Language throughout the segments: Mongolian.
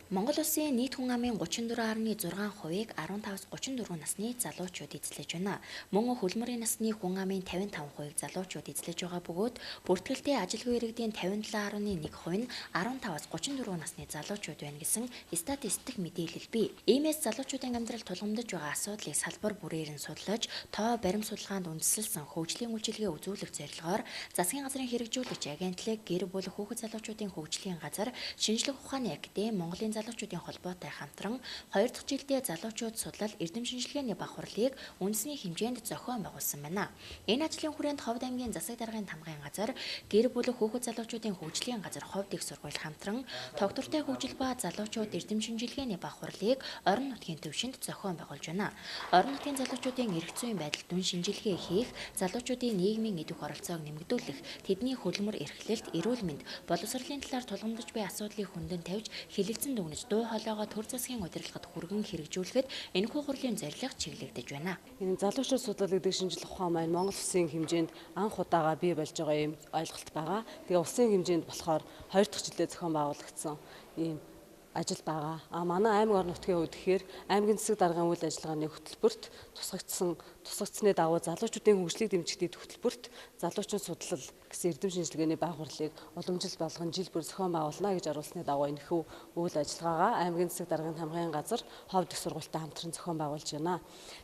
Монгол Улсын нийт хүн амын 34.6%-ийг 15-34 насны залуучууд эзлэж байна. Мөн хөлмөрийн насны хүн амын 55%-ийг залуучууд эзлэж байгаа бөгөөд бүртгэлтэй ажилгүй иргэдийн 57.1% нь 15-34 насны залуучууд байна гэсэн статистик мэдээлэл бий. Иймээс залуучуудын амьдралд тулгамдж байгаа асуудлыг салбар бүрээр нь судлаж, тоо баримт судалгаанд үндэслэлсэн хөгжлийн үйлчилгээ үзүүлэх зорилгоор засгийн газрын хэрэгжүүлэгч агентлаг, гэр бүл хүүхэд залуучуудын хөгжлийн газар, шинжлэх ухааны академи, Монголын залуучуудын холбоотой хамтран 2 дахь жилдээ залуучууд судлал эрдэм шинжилгээний бавхарлыг үндэсний хэмжээнд зохион байгуулсан байна. Энэ ажлын хүрээнд Ховд аймгийн засаг даргын тамгын газар, гэр бүл хүүхэд залуучуудын хөгжлийн газар Ховд их сургууль хамтран тогтвортой хөгжил ба залуучууд эрдэм шинжилгээний бавхарлыг орон нутгийн төвшөнд зохион байгуулж байна. Орон нутгийн залуучуудын эрх зүйн байдал дүн шинжилгээ хийх, залуучуудын нийгмийн идэх оролцоог нэмэгдүүлэх, тэдний хөлмөр эрхлэлт, эрүүл мэнд, боловсролын талаар тулгамдж буй асуудлыг хүндэн тавьж хэлэлцэн дүгнэж дуу хоолойгоо төр засгийн удирдлагад хүргэн хэрэгжүүлэхэд энэхүү хурлын зорилго чиглэгдэж байна. Энэ залуучууд судлал гэдэг шинжилгээ ухаан маань Монгол Улсын хэмжээнд анх удаага бий болж байгаа юм ойлголт байгаа. Тэгээ улсын хэмжээнд болохоор 2 дахь жилдээ зохион байгуулагдсан ийм ажил байгаа. Манай аймаг орон нутгийн хувьд гэхээр аймгийн засаг даргын үйл ажиллагааны хөтөлбөрт тусгагдсны дагуу залуучуудын хөгжлийг дэмжих хөтөлбөрт залуучууд судлал гэсэн эрдэм шинжилгээний баахурлыг уламжил болгон жил бүр зохион байгуулна гэж оруулсны дагуу энэхүү үйл ажиллагаагаа аймгийн засаг даргын тамгын газар Ховд их сургуультай хамтран зохион байгуулж байна.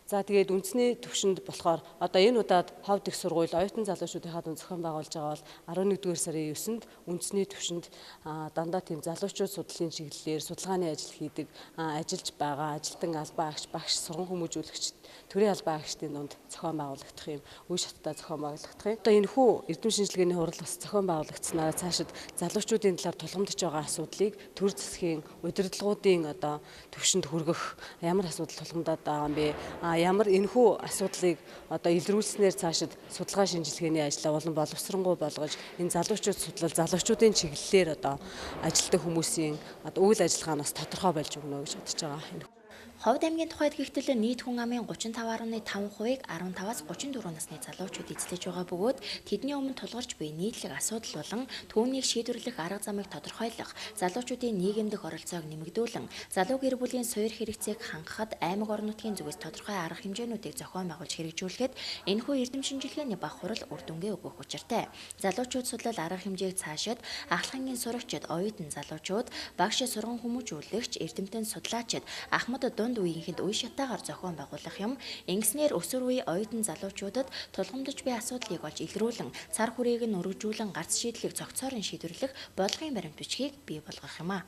За тэгээд үндэсний түвшинд болохоор одоо энэ удаад Ховд их сургууль оюутан залуучуудынхаа дунд зохион байгуулж байгаа бол 11-р сарын 9-нд үндэсний түвшинд дандаа тийм залуучууд судлалын чиглэлээр судалгааны ажил хийдэг, ажиллаж байгаа ажилтан албан агч, багш, сургууль хүмүүжүүлэгч, төрийн албан агчдын дунд зохион байгуулагдах юм, үе шаттай зохион байгуулагдах юм. Одоо энэхүү эрдэм шинжилгээний хурал бас зохион байгуулагдсанаар цаашид залуучуудын талаар тулгамдж байгаа асуудлыг төр засгийн удирдлагуудын одоо түвшинд хүргэх ямар асуудал тулгамдаад байгаа юм бэ? Ямар энэхүү асуудлыг одоо илрүүлснээр цаашид судалгаа шинжилгээний ажлаа улам боловсронгуй болгож энэ залуучууд судлал залуучуудын чиглэлээр одоо ажилтдаг хүмүүсийн одоо үйл ажиллагаа нь бас тодорхой болж өгнө гэж бодож байгаа. Ховд аймгийн тухайд гихтэл нийт хүн амын 35.5%-ийг 15-34 насны залуучууд эзлэж байгаа бөгөөд тэдний өмнө тулгарч буй нийтлэг асуудал болон түүнийг шийдвэрлэх арга замыг тодорхойлох, залуучуудын нийгэмдэх оролцоог нэмэгдүүлэн, залуу гэр бүлийн суурь хэрэгцээг хангахад аймаг орон нутгийн зүгээс тодорхой арга хэмжээнүүдийг зохион байгуулж хэрэгжүүлэхэд энэхүү эрдэм шинжилгээний бавхарл үр дүнгээ өгөх учиртай. Залуучууд судлал арга хэмжээг цаашид ахлахангийн сурагчид, оюутан залуучууд, багш, сургууль хүмүүжүүлэгч, эрдэмтэн судлаачид, ахмад дунд үеийнхэнд үе шатаагаар зохион байгуулах юм. Ингэснээр өсвөр үеийн оюутан залуучуудад тулгамдж буй асуудлыг олж илрүүлэн, цар хүрээг нь өргөжүүлэн гарц шийдлийг цогцоор нь шийдвэрлэх бодлогын баримт бичгийг бий болгох юм а.